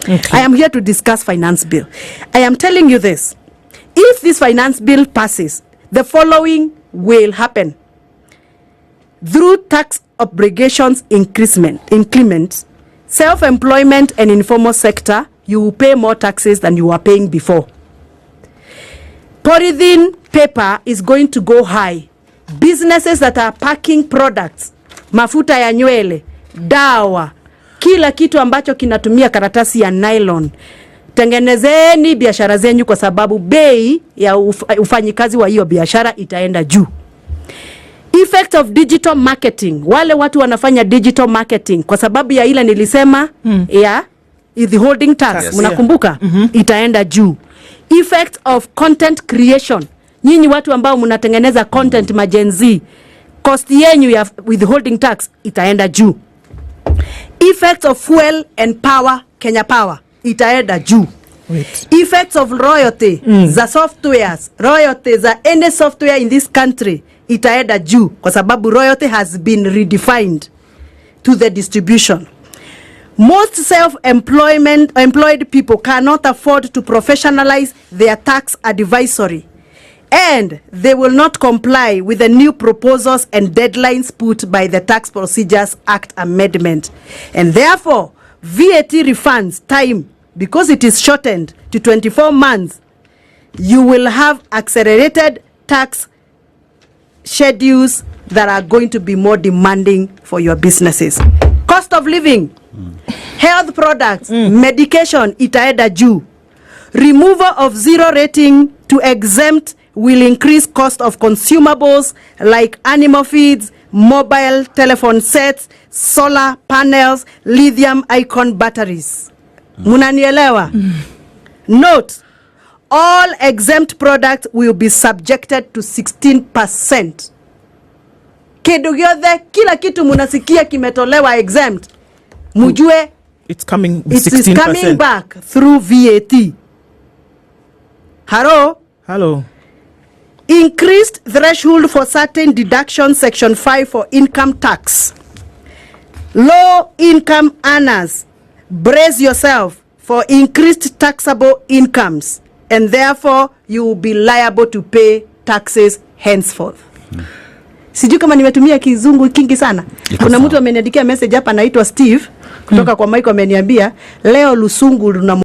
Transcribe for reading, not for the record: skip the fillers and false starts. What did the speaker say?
I am here to discuss finance bill. I am telling you this. If this finance bill passes, the following will happen. Through tax obligations increments, self-employment and informal sector, you will pay more taxes than you were paying before. Polythene paper is going to go high. Businesses that are packing products, mafuta ya nywele, dawa, kila kitu ambacho kinatumia karatasi ya nylon, tengenezeni biashara zenyu kwa sababu bei ya ufanyikazi wa hiyo biashara itaenda juu. Effect of digital marketing, wale watu wanafanya digital marketing kwa sababu ya ile nilisema ya the holding tax, mnakumbuka? Itaenda juu. Effect of content creation, nyinyi watu ambao mnatengeneza content majenzi, cost yenyu ya withholding tax itaenda juu. Effect of fuel and power, Kenya Power, itaenda juu. Effects of royalty za softwares, royalty za any software in this country itaenda juu kwa sababu royalty has been redefined to the distribution. Most employed people cannot afford to professionalize their tax advisory, and they will not comply with the new proposals and deadlines put by the Tax Procedures Act amendment. And therefore, VAT refunds time, because it is shortened to 24 months, you will have accelerated tax schedules that are going to be more demanding for your businesses. Cost of living, health products, medication, itaenda juu. Removal of zero rating to exempt will increase cost of consumables like animal feeds, mobile telephone sets, solar panels, lithium ion batteries. Munanielewa? Note, all exempt products will be subjected to 16%. Kedugyote, kila kitu munasikia kimetolewa exempt, mujue it's coming 16%. It is coming back through VAT. Hello? Increased threshold for certain deductions, Section 5 for income tax. Low income earners, brace yourself for increased taxable incomes, and therefore you will be liable to pay taxes henceforth. Sijui kama nimetumia kizungu kingi sana. Kuna mtu ameniandikia message hapa anaitwa Steve kutoka kwa Mike, ameniambia leo lusungu luna